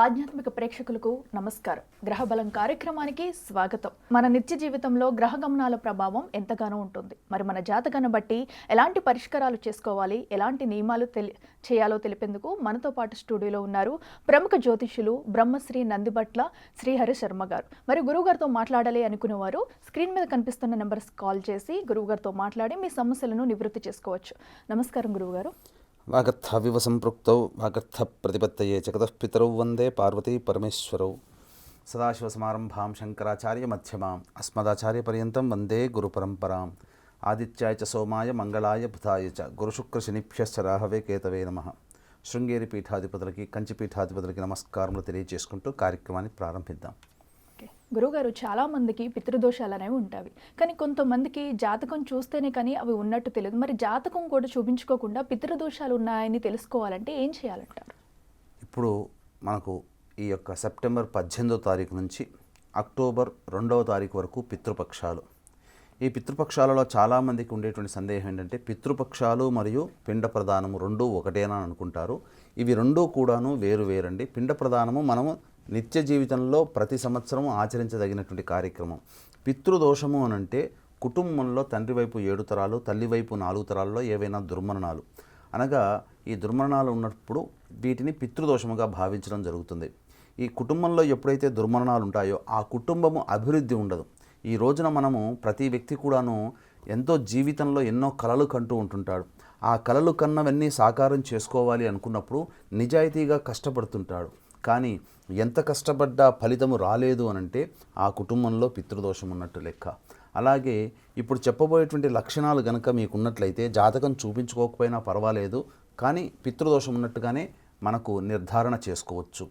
ఆధ్యాత్మిక ప్రేక్షకులకు నమస్కారం. గ్రహబలం కార్యక్రమానికి స్వాగతం. మన నిత్య జీవితంలో గ్రహ గమనాల ప్రభావం ఎంతగానో ఉంటుంది. మరి మన జాతకాన్ని బట్టి ఎలాంటి పరిష్కారాలు చేసుకోవాలి, ఎలాంటి నియమాలు చేయాలో తెలిపేందుకు మనతో పాటు స్టూడియోలో ఉన్నారు ప్రముఖ జ్యోతిష్యులు బ్రహ్మశ్రీ నందిబట్ల శ్రీహరి శర్మ గారు. మరి గురువుగారితో మాట్లాడాలి అనుకునేవారు స్క్రీన్ మీద కనిపిస్తున్న నెంబర్స్ కాల్ చేసి గురువుగారితో మాట్లాడి మీ సమస్యలను నివృత్తి చేసుకోవచ్చు. నమస్కారం గురువుగారు. వాగర్థావివ సంపృక్తౌ వాగర్థ ప్రతిపత్తయే జగతఃపితరౌ వందే పార్వతీ పరమేశ్వరౌ సదాశివసమారంభాం శంకరాచార్య మధ్యమాం అస్మదాచార్యపర్యంతం వందే గురుపరంపరాం ఆదిత్యాయ చ సోమాయ మంగళాయ బుధాయ చ గురుశుక్రశనిభ్యశ్చ రాహవే కేతవే నమః. శృంగేరి పీఠాధిపతులకి కంచి పీఠాధిపతులకి నమస్కారములు తెలియజేసుకుంటూ కార్యక్రమాన్ని ప్రారంభిద్దాం. గురువుగారు, చాలా మందికి పితృదోషాలు అనేవి ఉంటాయి, కానీ కొంతమందికి జాతకం చూస్తేనే కానీ అవి ఉన్నట్టు తెలియదు. మరి జాతకం కూడా చూపించుకోకుండా పితృదోషాలు ఉన్నాయని తెలుసుకోవాలంటే ఏం చేయాలంటారు? ఇప్పుడు మనకు ఈ యొక్క సెప్టెంబర్ 18వ తారీఖు నుంచి అక్టోబర్ 2వ తారీఖు వరకు పితృపక్షాలు. ఈ పితృపక్షాలలో చాలామందికి ఉండేటువంటి సందేహం ఏంటంటే పితృపక్షాలు మరియు పిండ ప్రదానము రెండూ ఒకటేనా అనుకుంటారు. ఇవి రెండూ కూడాను వేరు వేరండి. పిండ ప్రదానము మనము నిత్య జీవితంలో ప్రతి సంవత్సరం ఆచరించదగినటువంటి కార్యక్రమం. పితృదోషము అనంటే కుటుంబంలో తండ్రి వైపు 7 తరాలు, తల్లి వైపు 4 తరాల్లో ఏవైనా దుర్మరణాలు, అనగా ఈ దుర్మరణాలు ఉన్నప్పుడు వీటిని పితృదోషముగా భావించడం జరుగుతుంది. ఈ కుటుంబంలో ఎప్పుడైతే దుర్మరణాలు ఉంటాయో ఆ కుటుంబము అభివృద్ధి ఉండదు. ఈ రోజున మనము ప్రతి వ్యక్తి కూడాను ఎంతో జీవితంలో ఎన్నో కలలు కంటూ ఉంటుంటాడు. ఆ కలలు కన్నవన్నీ సాకారం చేసుకోవాలి అనుకున్నప్పుడు నిజాయితీగా కష్టపడుతుంటాడు. కానీ ఎంత కష్టపడ్డా ఫలితము రాలేదు అనంటే ఆ కుటుంబంలో పితృదోషం ఉన్నట్టు లెక్క. అలాగే ఇప్పుడు చెప్పబోయేటువంటి లక్షణాలు గనక మీకు ఉన్నట్లయితే జాతకం చూపించుకోకపోయినా పర్వాలేదు, కానీ పితృదోషం ఉన్నట్టుగానే మనకు నిర్ధారణ చేసుకోవచ్చు.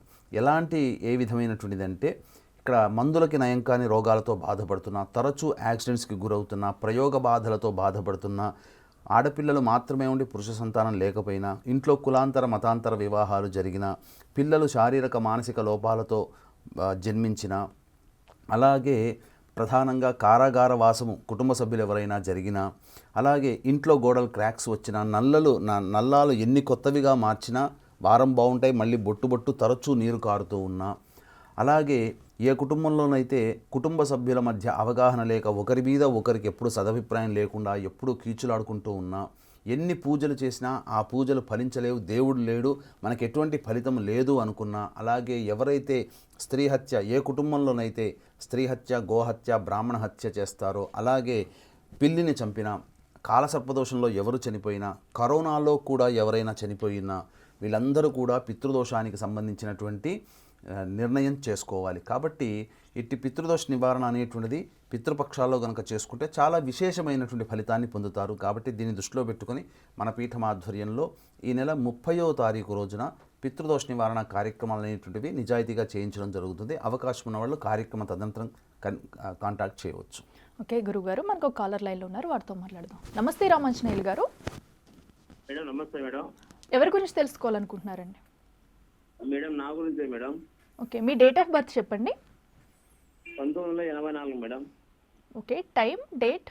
ఏ విధమైనటువంటిది అంటే ఇక్కడ మందులకి నయం కాని రోగాలతో బాధపడుతున్నా, తరచూ యాక్సిడెంట్స్కి గురవుతున్నా, ప్రయోగ బాధలతో బాధపడుతున్నా, ఆడపిల్లలు మాత్రమే ఉండి పురుష సంతానం లేకపోయినా, ఇంట్లో కులాంతర మతాంతర వివాహాలు జరిగిన, పిల్లలు శారీరక మానసిక లోపాలతో జన్మించిన, అలాగే ప్రధానంగా కారాగార వాసము కుటుంబ సభ్యులు ఎవరైనా జరిగినా, అలాగే ఇంట్లో గోడలు క్రాక్స్ వచ్చినా, నల్లాలు ఎన్ని కొత్తవిగా మార్చినా వారం బాగుంటాయి, మళ్ళీ బొట్టు తరచూ నీరు కారుతూ ఉన్నా, అలాగే ఏ కుటుంబంలోనైతే కుటుంబ సభ్యుల మధ్య అవగాహన లేక ఒకరి మీద ఒకరికి ఎప్పుడు సదభిప్రాయం లేకుండా ఎప్పుడూ కీచులాడుకుంటూ ఉన్నా, ఎన్ని పూజలు చేసినా ఆ పూజలు ఫలించలేవు, దేవుడు లేడు, మనకు ఎటువంటి ఫలితం లేదు అనుకున్నా, అలాగే ఎవరైతే స్త్రీ హత్య, ఏ కుటుంబంలోనైతే స్త్రీ హత్య, గోహత్య, బ్రాహ్మణ హత్య చేస్తారో, అలాగే పిల్లిని చంపినా, కాలసర్పదోషంలో ఎవరు చనిపోయినా, కరోనాలో కూడా ఎవరైనా చనిపోయినా, వీళ్ళందరూ కూడా పితృదోషానికి సంబంధించినటువంటి నిర్ణయం చేసుకోవాలి. కాబట్టి ఇట్టి పితృదోష నివారణ అనేటువంటిది పితృపక్షాల్లో కనుక చేసుకుంటే చాలా విశేషమైనటువంటి ఫలితాన్ని పొందుతారు. కాబట్టి దీన్ని దృష్టిలో పెట్టుకొని మన పీఠం ఆధ్వర్యంలో ఈ నెల 30వ తారీఖు రోజున పితృదోష నివారణ కార్యక్రమాలు అనేటువంటివి నిజాయితీగా చేయించడం జరుగుతుంది. అవకాశం ఉన్న వాళ్ళు కార్యక్రమం తదనంతరం కాంటాక్ట్ చేయవచ్చు. ఓకే గురుగారు, మనకు ఒక కాలర్ లైన్లో ఉన్నారు, వారితో మాట్లాడదాం. నమస్తే రామాంజనేయులు గారు. మేడం నమస్తే మేడం. ఎవరి గురించి తెలుసుకోవాలనుకుంటున్నారండి? మేడం నా గురించే madam. Okay, me date of birth చెప్పండి. 1984 మేడం. Okay, time, date?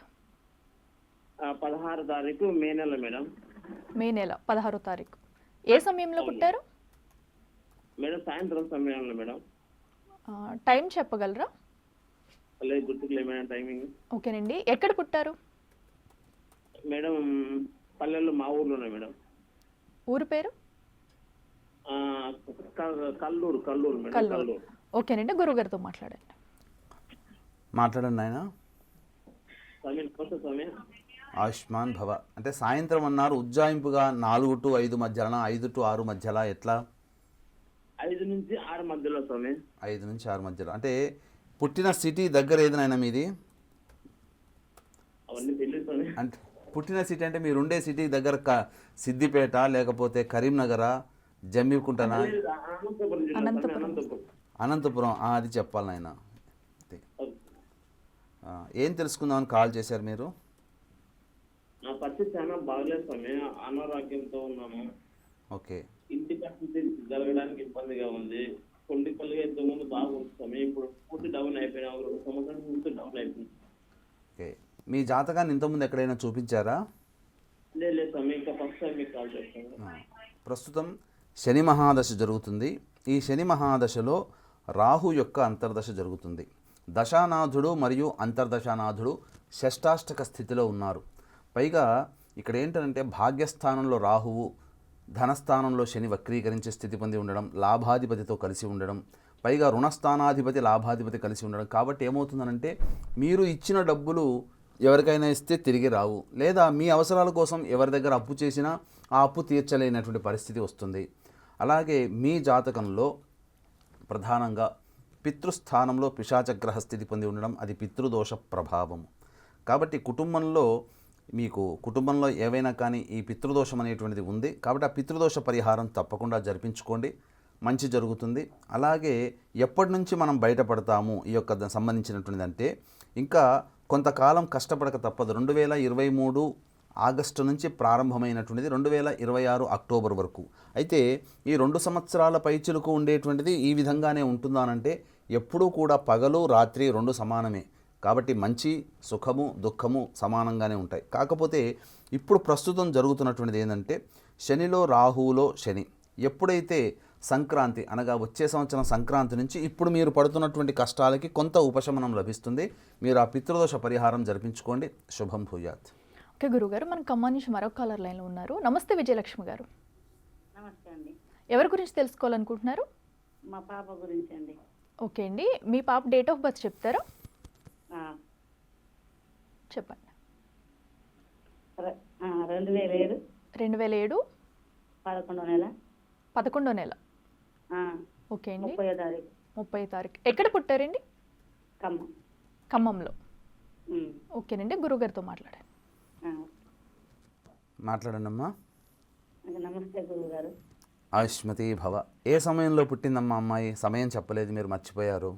16 తారీఖు మే నెల మేడం. మే నెల 16వ తారీఖు. ఏ సమయంలో పుట్టారు మేడం? సాయంత్రం సమయంలో మేడం. టైం చెప్పగలరా? లేదు, గుర్తుకులే మేడం టైమింగ్. ఓకేనండి, ఎక్కడ పుట్టారు మేడం? పల్లెల్లో మా ఊర్లోనే మేడం. ఊరు పేరు? కల్లూరు మేడం. కల్లూరు. ఓకేనండి, గురుగారితో మాట్లాడండి. ఆయన. స్వామి ఆయుష్మాన్ భవ. అంటే సాయంత్రం అన్నారు, ఉజ్జాయింపుగా 4 to 5 మధ్యలో, 5 to 6 మధ్యలో, ఎట్లా? 5 నుంచి 6 మధ్యలో స్వామి. 5 నుంచి 6 మధ్యలో. అంటే పుట్టిన సిటీ దగ్గర ఏదైనా మీది? అవన్నీ తెలియదు స్వామి. అంటే పుట్టిన సిటీ అంటే మీరు ఉండే సిటీ దగ్గర సిద్దిపేట, లేకపోతే కరీంనగరా, జమ్మికుంటనా? అనంతపురం. అది చెప్పాలి నాయన. ఏం తెలుసుకుందామని కాల్ చేశారు మీరు? నా పరిస్థితి చాలా బాగలేదు స్వామి, అనారోగ్యంతో ఉన్నాము. ఓకే. ఇంటి పరిస్థితి జరగడానికి ఇబ్బందిగా ఉంది. కొండిపల్లిగా ఇంతకుముందు బాగుంది స్వామి, ఇప్పుడు పూర్తి డౌన్ అయిపోయినా, 2 సంవత్సరాల నుంచి డౌన్ అయిపోయింది. ఓకే, మీ జాతకాన్ని ఇంతకుముందు ఎక్కడైనా చూపించారా? లేదు స్వామి, ఇంకా ఫస్ట్ టైం మీకు కాల్ చేస్తాను. ప్రస్తుతం శని మహాదశ జరుగుతుంది. ఈ శని మహాదశలో రాహు యొక్క అంతర్దశ జరుగుతుంది. దశానాథుడు మరియు అంతర్దశానాథుడు షష్టాష్టక స్థితిలో ఉన్నారు. పైగా ఇక్కడ ఏంటంటే భాగ్యస్థానంలో రాహువు, ధనస్థానంలో శని వక్రీకరించే స్థితి పొంది ఉండడం, లాభాధిపతితో కలిసి ఉండడం, పైగా రుణస్థానాధిపతి లాభాధిపతి కలిసి ఉండడం. కాబట్టి ఏమవుతుందనంటే మీరు ఇచ్చిన డబ్బులు ఎవరికైనా ఇస్తే తిరిగి రావు, లేదా మీ అవసరాల కోసం ఎవరి దగ్గర అప్పు చేసినా ఆ అప్పు తీర్చలేనటువంటి పరిస్థితి వస్తుంది. అలాగే మీ జాతకంలో ప్రధానంగా పితృస్థానంలో పిశాచగ్రహ స్థితి పొంది ఉండడం, అది పితృదోష ప్రభావం. కాబట్టి కుటుంబంలో ఏవైనా కానీ ఈ పితృదోషం అనేటువంటిది ఉంది. కాబట్టి ఆ పితృదోష పరిహారం తప్పకుండా జరిపించుకోండి, మంచి జరుగుతుంది. అలాగే ఎప్పటి నుంచి మనం బయటపడతాము ఈ యొక్క సంబంధించినటువంటిది అంటే, ఇంకా కొంతకాలం కష్టపడక తప్పదు. 2023 ఆగస్టు నుంచి ప్రారంభమైనటువంటిది 2026 అక్టోబర్ వరకు. అయితే ఈ 2 సంవత్సరాల పైచిలుకు ఉండేటువంటిది ఈ విధంగానే ఉంటుందానంటే, ఎప్పుడూ కూడా పగలు రాత్రి 2 సమానమే. కాబట్టి మంచి సుఖము దుఃఖము సమానంగానే ఉంటాయి. కాకపోతే ఇప్పుడు ప్రస్తుతం జరుగుతున్నటువంటిది ఏంటంటే, శనిలో రాహువులో శని ఎప్పుడైతే సంక్రాంతి అనగా వచ్చే సంవత్సరం సంక్రాంతి నుంచి ఇప్పుడు మీరు పడుతున్నటువంటి కష్టాలకి కొంత ఉపశమనం లభిస్తుంది. మీరు ఆ పితృదోష పరిహారం జరిపించుకోండి. శుభం భూయాత్. ఓకే గురుగారు, మన ఖమ్మం నుంచి మరొక కాలర్ లైన్లో ఉన్నారు. నమస్తే విజయలక్ష్మి గారు. నమస్తే అండి. ఎవరి గురించి తెలుసుకోవాలనుకుంటున్నారు? మా పాప గురించి అండి. ఓకే అండి, మీ పాప డేట్ ఆఫ్ బర్త్ చెప్తారా? చెప్పండి. 2007 2007 11వ నెల 11వ నెల. ఓకే అండి, 30వ తారీఖు 30వ తారీఖు. ఎక్కడ పుట్టారండి? ఖమ్మం. ఖమ్మంలో. ఓకేనండి, గురుగారితో మాట్లాడండి. మాట్లాడండి అమ్మా. నమస్తే గురువు గారు. ఆయుష్మతి భవ. ఏ సమయంలో పుట్టిందమ్మా అమ్మాయి? సమయం చెప్పలేదు, మీరు మర్చిపోయారు.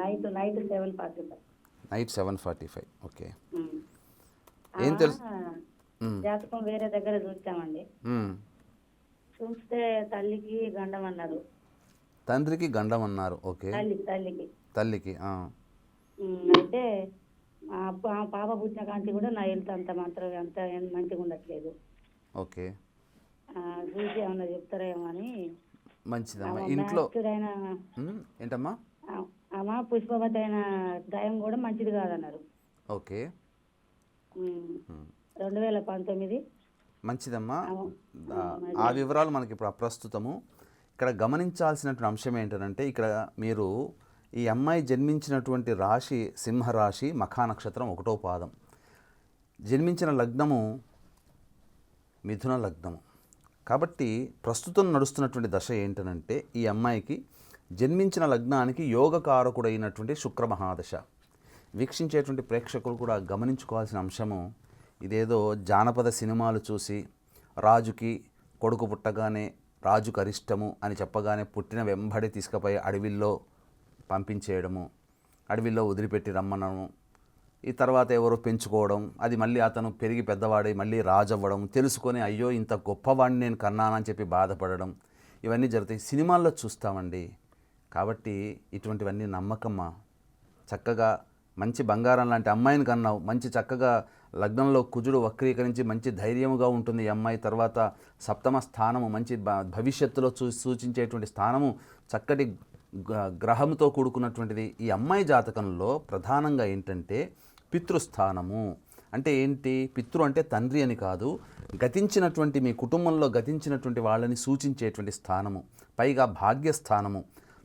నైట్ 7:45. నైట్ 7:45. ఓకే. ఏం తెలుసు? జాతకం వేరే దగ్గర చూసామండి. చూస్తే తల్లికి గండం అన్నారు. తండ్రికి గండం అన్నారు. ఓకే. తల్లికి అయితే పాప పుట్టిన కాంతి కూడా నా హెల్త్ అంత మాత్రం అంత మంచిగా ఉండట్లేదు. ఓకే. చూసి ఏమన్నా చెప్తారేమో అని. మంచిదమ్మా. ఇంట్లో ఏంటమ్మా? ఆమె పుష్పవతి అయిన దయం కూడా మంచిది కాదన్నారు. ఓకే. 2019. మంచిదమ్మా. ఆ వివరాలు మనకి ఇప్పుడు అప్రస్తుతము. ఇక్కడ గమనించాల్సినటువంటి అంశం ఏంటంటే, ఇక్కడ మీరు ఈ అమ్మాయి జన్మించినటువంటి రాశి సింహరాశి, మఖా నక్షత్రం 1వ పాదం, జన్మించిన లగ్నము మిథున లగ్నము. కాబట్టి ప్రస్తుతం నడుస్తున్నటువంటి దశ ఏంటనంటే, ఈ అమ్మాయికి జన్మించిన లగ్నానికి యోగకారకుడైనటువంటి శుక్ర మహాదశ. వీక్షించేటువంటి ప్రేక్షకులు కూడా గమనించుకోవాల్సిన అంశము, ఇదేదో జానపద సినిమాలు చూసి రాజుకి కొడుకు పుట్టగానే రాజుకు అరిష్టము అని చెప్పగానే పుట్టిన వెంబడి తీసుకుపోయి అడవిల్లో పంపించేయడము, అడవిల్లో వదిలిపెట్టి రమ్మనము, ఈ తర్వాత ఎవరో పెంచుకోవడం, అది మళ్ళీ అతను పెరిగి పెద్దవాడై మళ్ళీ రాజు అవ్వడం, తెలుసుకొని అయ్యో ఇంత గొప్పవాడిని నేను కన్నానని చెప్పి బాధపడడం, ఇవన్నీ జరుగుతాయి. సినిమాల్లో చూస్తామండి. కాబట్టి ఇటువంటివన్నీ నమ్మకమ్మా. చక్కగా మంచి బంగారం లాంటి అమ్మాయిని కన్నావు, మంచి చక్కగా లగ్నంలో కుజుడు వక్రీకరించి మంచి ధైర్యముగా ఉంటుంది ఈ అమ్మాయి. తర్వాత 7వ స్థానము మంచి భవిష్యత్తులో సూచించేటువంటి స్థానము, చక్కటి గ్రహంతో కూడుకున్నటువంటిది. ఈ అమ్మాయి జాతకంలో ప్రధానంగా ఏంటంటే పితృస్థానము. అంటే ఏంటి? పితృ అంటే తండ్రి అని కాదు, గతించినటువంటి మీ కుటుంబంలో గతించినటువంటి వాళ్ళని సూచించేటువంటి స్థానము. పైగా భాగ్యస్థానము,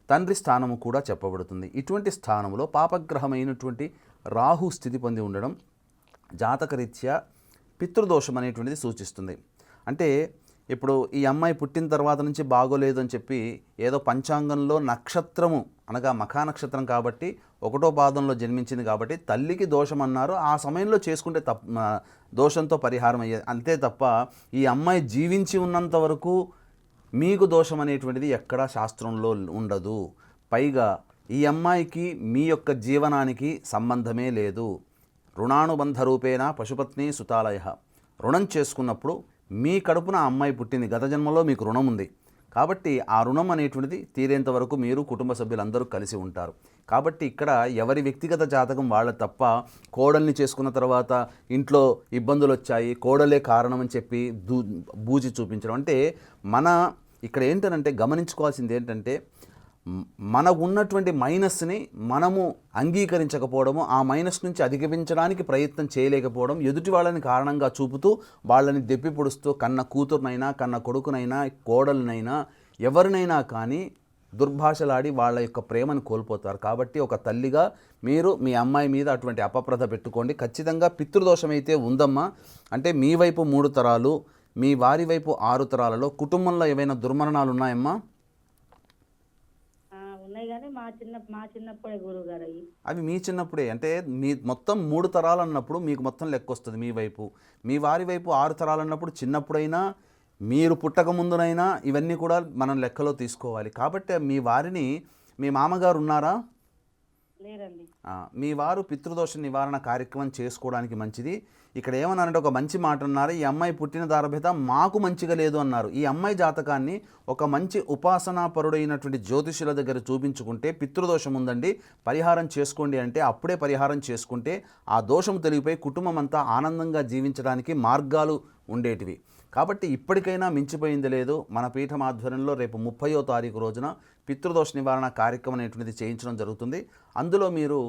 తండ్రి స్థానము కూడా చెప్పబడుతుంది. ఇటువంటి స్థానంలో పాపగ్రహమైనటువంటి రాహు స్థితి పొంది ఉండడం జాతకరీత్యా పితృదోషం అనేటువంటిది సూచిస్తుంది. అంటే ఇప్పుడు ఈ అమ్మాయి పుట్టిన తర్వాత నుంచి బాగోలేదు అని చెప్పి ఏదో పంచాంగంలో నక్షత్రము అనగా మఖా నక్షత్రం కాబట్టి 1వ పాదంలో జన్మించింది కాబట్టి తల్లికి దోషం అన్నారు, ఆ సమయంలో చేసుకుంటే దోషంతో పరిహారం అయ్యేది అంతే తప్ప ఈ అమ్మాయి జీవించి ఉన్నంత వరకు మీకు దోషం అనేటువంటిది ఎక్కడా శాస్త్రంలో ఉండదు. పైగా ఈ అమ్మాయికి మీ యొక్క జీవనానికి సంబంధమే లేదు. రుణానుబంధ రూపేణ పశుపత్ని సుతాలయ. రుణం చేసుకున్నప్పుడు మీ కడుపున ఆ అమ్మాయి పుట్టింది, గత జన్మలో మీకు రుణం ఉంది కాబట్టి ఆ రుణం అనేటువంటిది తీరేంత వరకు మీరు కుటుంబ సభ్యులందరూ కలిసి ఉంటారు. కాబట్టి ఇక్కడ ఎవరి వ్యక్తిగత జాతకం వాళ్ళ తప్ప కోడల్ని చేసుకున్న తర్వాత ఇంట్లో ఇబ్బందులు వచ్చాయి, కోడలే కారణం అని చెప్పి బూజి చూపించడం. అంటే మన ఇక్కడ ఏంటనంటే గమనించుకోవాల్సింది ఏంటంటే మనకు ఉన్నటువంటి మైనస్ని మనము అంగీకరించకపోవడము, ఆ మైనస్ నుంచి అధిగమించడానికి ప్రయత్నం చేయలేకపోవడం, ఎదుటి వాళ్ళని కారణంగా చూపుతూ వాళ్ళని దెప్పి పొడుస్తూ కన్న కూతురునైనా కన్న కొడుకునైనా కోడలనైనా ఎవరినైనా కానీ దుర్భాషలాడి వాళ్ళ యొక్క ప్రేమను కోల్పోతారు. కాబట్టి ఒక తల్లిగా మీరు మీ అమ్మాయి మీద అటువంటి అపప్రద పెట్టుకోండి. ఖచ్చితంగా పితృదోషం అయితే ఉందమ్మా. అంటే మీ వైపు 3 తరాలు, మీ వారి వైపు 6 తరాలలో కుటుంబంలో ఏవైనా దుర్మరణాలు ఉన్నాయమ్మా? ఉన్నాయి కానీ మా చిన్నప్పుడే గురువు గారు అయ్యి. అవి మీ చిన్నప్పుడే, అంటే మీ మొత్తం 3 తరాలు అన్నప్పుడు మీకు మొత్తం లెక్క వస్తుంది మీ వైపు. మీ వారి వైపు 6 తరాలు అన్నప్పుడు చిన్నప్పుడైనా మీరు పుట్టక ముందునైనా ఇవన్నీ కూడా మనం లెక్కలో తీసుకోవాలి. కాబట్టి మీ వారిని, మీ మామగారు ఉన్నారా? లేరండి. మీ వారు పితృదోష నివారణ కార్యక్రమం చేసుకోవడానికి మంచిది. ఇక్కడ ఏమన్నారంటే ఒక మంచి మాట అన్నారు, ఈ అమ్మాయి పుట్టిన దారభేద మాకు మంచిగా లేదు అన్నారు. ఈ అమ్మాయి జాతకాన్ని ఒక మంచి ఉపాసనాపరుడైనటువంటి జ్యోతిషుల దగ్గర చూపించుకుంటే పితృదోషం ఉందండి, పరిహారం చేసుకోండి అంటే అప్పుడే పరిహారం చేసుకుంటే ఆ దోషం తొలగిపోయి కుటుంబం అంతా ఆనందంగా జీవించడానికి మార్గాలు ఉండేటివి. కాబట్టి ఇప్పటికైనా మించిపోయింది లేదు. మన పీఠం ఆధ్వర్యంలో రేపు 30వ తారీఖు రోజున పితృదోష నివారణ కార్యక్రమం అనేటువంటిది చేయించడం జరుగుతుంది. అందులో మీరు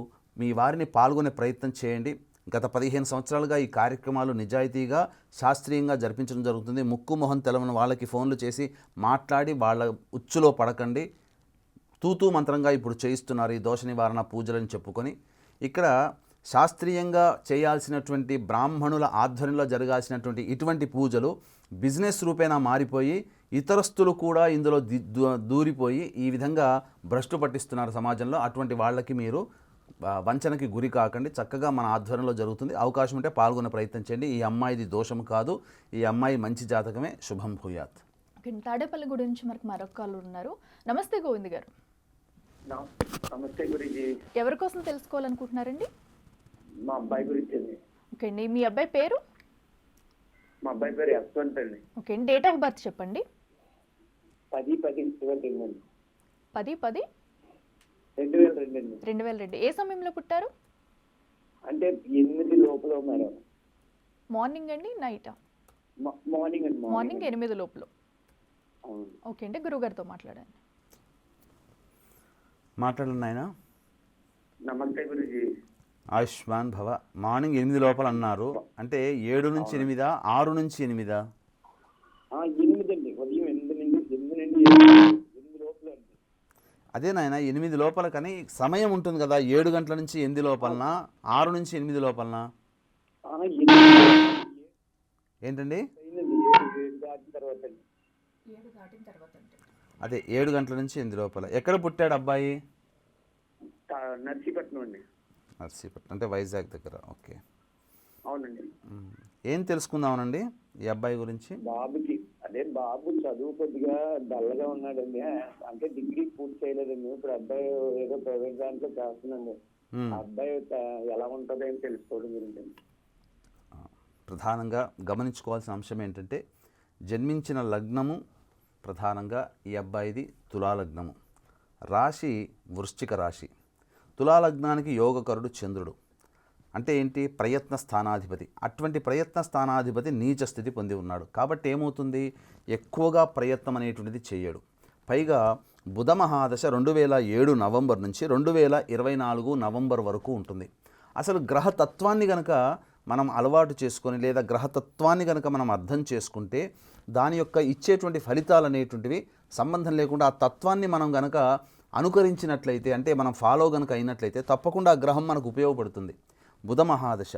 మీ వారిని పాల్గొనే ప్రయత్నం చేయండి. గత 15 సంవత్సరాలుగా ఈ కార్యక్రమాలు నిజాయితీగా శాస్త్రీయంగా జరిపించడం జరుగుతుంది. ముక్కు మొహం తెలవని వాళ్ళకి ఫోన్లు చేసి మాట్లాడి వాళ్ళ ఉచ్చులో పడకండి. తూతూ మంత్రంగా ఇప్పుడు చేయిస్తున్నారు ఈ దోష నివారణ పూజలని చెప్పుకొని. ఇక్కడ శాస్త్రీయంగా చేయాల్సినటువంటి బ్రాహ్మణుల ఆధ్వర్యంలో జరగాల్సినటువంటి ఇటువంటి పూజలు బిజినెస్ రూపేణా మారిపోయి ఇతరస్తులు కూడా ఇందులో దూరిపోయి ఈ విధంగా భ్రష్టు పట్టిస్తున్నారు సమాజంలో. అటువంటి వాళ్ళకి మీరు వంచనకి గురి కాకండి. చక్కగా మన ఆధ్వర్యంలో జరుగుతుంది. అవకాశం ఉంటే పాల్గొనే ప్రయత్నం చేయండి. ఈ అమ్మాయిది దోషం కాదు, ఈ అమ్మాయి మంచి జాతకమే. శుభం భూయాత్. తాడేపల్లి గురించి మనకు మరొక కాళ్ళు ఉన్నారు. నమస్తే గోవింద్ గారు. నమస్తే గురించి. ఎవరి కోసం తెలుసుకోవాలనుకుంటున్నారండి? మా అబ్బాయి గురించి అండి. ఓకే అండి, మీ అబ్బాయి పేరు? మా అబ్బాయి పేరు యశ్వంత్ అండి. ఓకే అండి, డేట్ ఆఫ్ బర్త్ చెప్పండి. 10/10/2002 అండి. 10/10/2002 అండి. 2002. ఏ సమయంలో పుట్టారు? అంటే 8 లోపల మేడం. మార్నింగ్ అండి, నైటా? మార్నింగ్ అండి. మార్నింగ్ 8 లోపల. అవును. ఓకే అండి, గురుగారితో మాట్లాడండి. మాట్లాడండి ఆయన. నమస్తే గురుజీ. ఆయుష్మాన్ భవ. మార్నింగ్ 8 లోపల అన్నారు అంటే 7 నుంచి 8, 6 నుంచి 8? 8 అండి. ఉదయం 8 లోపల అండి. అదే నాయన 8 లోపల, కానీ సమయం ఉంటుంది కదా, 7 గంటల నుంచి 8 లోపలనా, 6 నుంచి 8 లోపలనా? ఏంటండి? 7 దాటిన తర్వాత. అదే 7 గంటల నుంచి 8 లోపల. ఎక్కడ పుట్టాడు అబ్బాయి? నర్సీపట్నం అండి. నర్సీపట్నం అంటే వైజాగ్ దగ్గర. ఓకే, అవునండి. ఏం తెలుసుకుందామనండి ఈ అబ్బాయి గురించి? బాబుకి బాబు చదువు కొద్దిగా డల్గా ఉన్నాడండి. అంటే డిగ్రీ పూర్తి చేయలేదండి. ఇప్పుడు అబ్బాయి ఏదో ప్రైవేట్ దాంట్లో చేస్తున్నాండి. అబ్బాయి ఎలా ఉంటుందో ఏం తెలుసుకోవడం గురించి. ప్రధానంగా గమనించుకోవాల్సిన అంశం ఏంటంటే జన్మించిన లగ్నము ప్రధానంగా ఈ అబ్బాయిది తులాలగ్నము, రాశి వృశ్చిక రాశి. తులాలగ్నానికి యోగకరుడు చంద్రుడు. అంటే ఏంటి? ప్రయత్న స్థానాధిపతి. అటువంటి ప్రయత్న స్థానాధిపతి నీచ స్థితి పొంది ఉన్నాడు. కాబట్టి ఏమవుతుంది? ఎక్కువగా ప్రయత్నం అనేటువంటిది చేయడు. పైగా బుధ మహాదశ 2007 నవంబర్ నుంచి 2024 నవంబర్ వరకు ఉంటుంది. అసలు గ్రహతత్వాన్ని కనుక మనం అలవాటు చేసుకొని లేదా గ్రహతత్వాన్ని కనుక మనం అర్థం చేసుకుంటే దాని యొక్క ఇచ్చేటువంటి ఫలితాలు అనేటువంటివి సంబంధం లేకుండా ఆ తత్వాన్ని మనం కనుక అనుకరించినట్లయితే, అంటే మనం ఫాలో కనుక అయినట్లయితే తప్పకుండా ఆ గ్రహం మనకు ఉపయోగపడుతుంది. బుధ మహాదశ.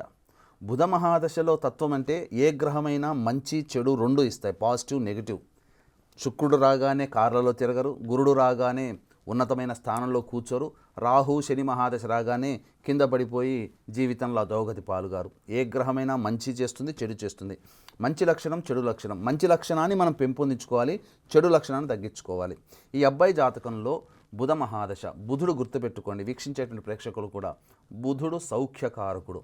బుధ మహాదశలో తత్వం అంటే ఏ గ్రహమైనా మంచి చెడు 2 ఇస్తాయి, పాజిటివ్ నెగిటివ్. శుక్రుడు రాగానే కార్లలో తిరగరు, గురుడు రాగానే ఉన్నతమైన స్థానంలో కూర్చోరు, రాహు శని మహాదశ రాగానే కింద పడిపోయి జీవితంలో అధోగతి పాలుగారు. ఏ గ్రహమైనా మంచి చేస్తుంది, చెడు చేస్తుంది. మంచి లక్షణం, చెడు లక్షణం. మంచి లక్షణాన్ని మనం పెంపొందించుకోవాలి, చెడు లక్షణాన్ని తగ్గించుకోవాలి. ఈ అబ్బాయి జాతకంలో బుధ మహాదశ. బుధుడు గుర్తుపెట్టుకోండి, వీక్షించేటువంటి ప్రేక్షకులు కూడా, బుధుడు సౌఖ్యకారకుడు.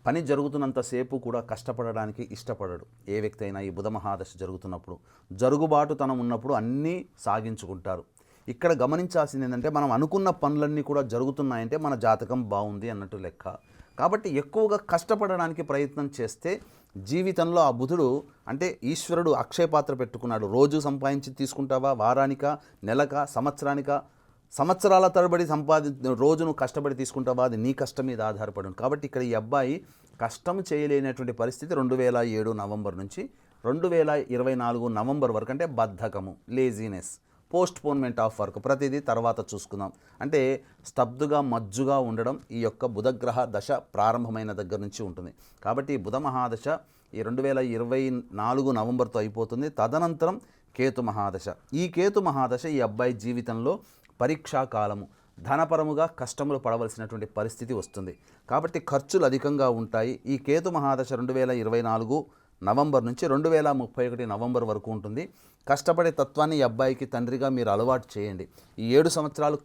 పని జరుగుతున్నంతసేపు కూడా కష్టపడడానికి ఇష్టపడడు ఏ వ్యక్తి అయినా. ఈ బుధ మహాదశ జరుగుతున్నప్పుడు జరుగుబాటుతనం ఉన్నప్పుడు అన్నీ సాగించుకుంటారు. ఇక్కడ గమనించాల్సింది ఏంటంటే మనం అనుకున్న పనులన్నీ కూడా జరుగుతున్నాయంటే మన జాతకం బాగుంది అన్నట్టు లెక్క. కాబట్టి ఎక్కువగా కష్టపడడానికి ప్రయత్నం చేస్తే జీవితంలో ఆ బుధుడు అంటే ఈశ్వరుడు అక్షయ పాత్ర పెట్టుకున్నాడు. రోజు సంపాదించి తీసుకుంటావా, వారానిక, నెలక, సంవత్సరాల తరబడి రోజును కష్టపడి తీసుకుంటావా, అది నీ కష్టం మీద ఆధారపడి ఉంది. కాబట్టి ఇక్కడ ఈ అబ్బాయి కష్టం చేయలేనటువంటి పరిస్థితి 2007 నవంబర్ నుంచి 2024 నవంబర్ వరకు, అంటే బద్ధకము, లేజీనెస్, పోస్ట్పోన్మెంట్ ఆఫ్ వర్క్, ప్రతిదీ తర్వాత చూసుకుందాం అంటే స్తబ్దుగా మజ్జుగా ఉండడం ఈ యొక్క బుధగ్రహ దశ ప్రారంభమైన దగ్గర నుంచి ఉంటుంది. కాబట్టి ఈ బుధ మహాదశ ఈ 2024 నవంబర్తో అయిపోతుంది. తదనంతరం కేతు మహాదశ. ఈ కేతు మహాదశ ఈ అబ్బాయి జీవితంలో పరీక్షా కాలము, ధనపరముగా కష్టములు పడవలసినటువంటి పరిస్థితి వస్తుంది. కాబట్టి ఖర్చులు అధికంగా ఉంటాయి. ఈ కేతు మహాదశ 2024 నవంబర్ నుంచి 2031 నవంబర్ వరకు ఉంటుంది. కష్టపడే తత్వాన్ని ఈ అబ్బాయికి తండ్రిగా మీరు అలవాటు చేయండి. ఈ 7 సంవత్సరాలు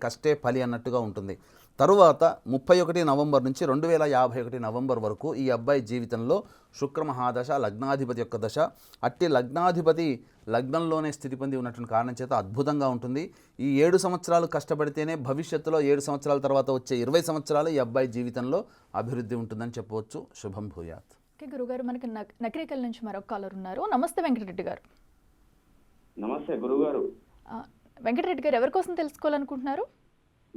కష్టే ఫలి అన్నట్టుగా ఉంటుంది. తరువాత 31 నవంబర్ నుంచి 2051 నవంబర్ వరకు ఈ అబ్బాయి జీవితంలో శుక్ర మహాదశ, లగ్నాధిపతి యొక్క దశ. అట్టి లగ్నాధిపతి లగ్నంలోనే స్థితి పొంది ఉన్నటువంటి కారణం చేత అద్భుతంగా ఉంటుంది. ఈ 7 సంవత్సరాలు కష్టపడితేనే భవిష్యత్తులో 7 సంవత్సరాల తర్వాత వచ్చే 20 సంవత్సరాలు ఈ అబ్బాయి జీవితంలో అభివృద్ధి ఉంటుందని చెప్పవచ్చు. శుభం భూయాత్. ఓకే గురుగారు, మనకి నకరికల్ నుంచి మరొక కాలర్ ఉన్నారు. నమస్తే వెంకటరెడ్డి గారు. నమస్తే గురుగారు. వెంకటరెడ్డి గారు ఎవరి కోసం తెలుసుకోవాలనుకుంటున్నారు?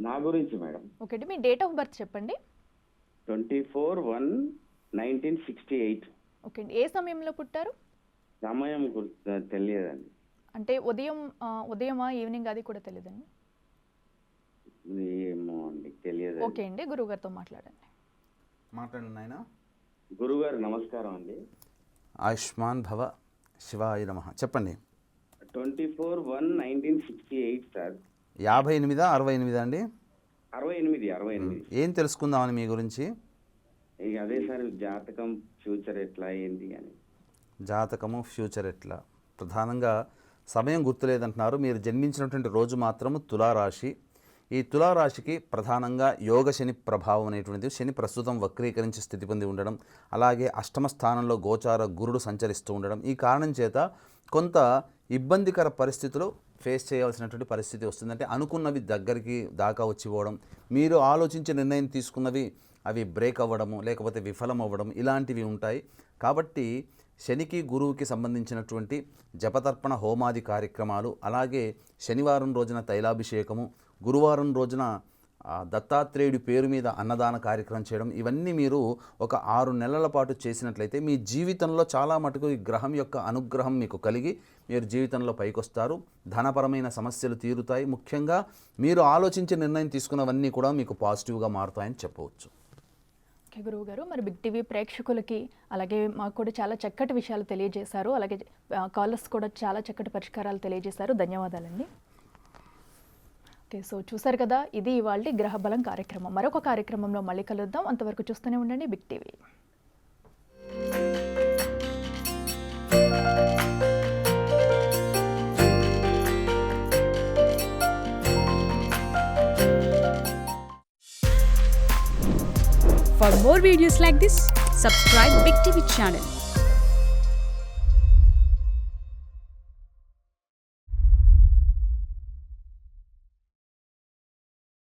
నా గురించి మేడం. ఓకే అండి, మీ డేట్ ఆఫ్ బర్త్ చెప్పండి. 24/1/1968. ఓకే అండి, ఏ సమయంలో పుట్టారు? సమయం తెలియదండి. అంటే ఉదయమా ఈవినింగ్ అది కూడా తెలియదండి? ఏమో అండి, తెలియదు. ఓకే అండి, గురువుగారితో మాట్లాడండి. నాయన. గురుగారు నమస్కారం అండి. ఆయుష్మాన్ భవ, శివాయ నమః. చెప్పండి. 24/1/1968 సార్. 58 68 అండి? 68. ఏం తెలుసుకుందామని మీ గురించి? ఇక అదే సార్, జాతకం ఫ్యూచర్ ఎట్లా ఏంటి అని. జాతకము ఫ్యూచర్ ఎట్లా, ప్రధానంగా సమయం గుర్తులేదంటున్నారు. మీరు జన్మించినటువంటి రోజు మాత్రము తులారాశి. ఈ తులారాశికి ప్రధానంగా యోగ శని ప్రభావం అనేటువంటిది, శని ప్రస్తుతం వక్రీకరించి స్థితి పొంది ఉండడం, అలాగే అష్టమ స్థానంలో గోచార గురుడు సంచరిస్తూ ఉండడం, ఈ కారణం చేత కొంత ఇబ్బందికర పరిస్థితులు ఫేస్ చేయాల్సినటువంటి పరిస్థితి వస్తుంది. అంటే అనుకున్నవి దగ్గరికి దాకా వచ్చిపోవడం, మీరు ఆలోచించి నిర్ణయం తీసుకున్నవి అవి బ్రేక్ అవ్వడము, లేకపోతే విఫలం అవ్వడం, ఇలాంటివి ఉంటాయి. కాబట్టి శనికి గురువుకి సంబంధించినటువంటి జపతర్పణ హోమాది కార్యక్రమాలు, అలాగే శనివారం రోజున తైలాభిషేకము, గురువారం రోజున దత్తాత్రేయుడి పేరు మీద అన్నదాన కార్యక్రమం చేయడం, ఇవన్నీ మీరు ఒక 6 నెలల పాటు చేసినట్లయితే మీ జీవితంలో చాలా మటుకు ఈ గ్రహం యొక్క అనుగ్రహం మీకు కలిగి మీరు జీవితంలో పైకొస్తారు. ధనపరమైన సమస్యలు తీరుతాయి. ముఖ్యంగా మీరు ఆలోచించి నిర్ణయం తీసుకున్నవన్నీ కూడా మీకు పాజిటివ్గా మారుతాయని చెప్పవచ్చు. ఓకే గురువు గారు, మరి బిగ్ టీవీ ప్రేక్షకులకి అలాగే మాకు కూడా చాలా చక్కటి విషయాలు తెలియజేశారు. అలాగే కాలర్స్ కూడా చాలా చక్కటి పరిష్కారాలు తెలియజేశారు. ధన్యవాదాలండి. ఓకే, సో చూసారు కదా, ఇది ఇవాళ గ్రహబలం కార్యక్రమం. మరొక కార్యక్రమంలో మళ్ళీ కలుద్దాం. అంతవరకు చూస్తూనే ఉండండి big TV. For more videos like this, subscribe Big TV channel.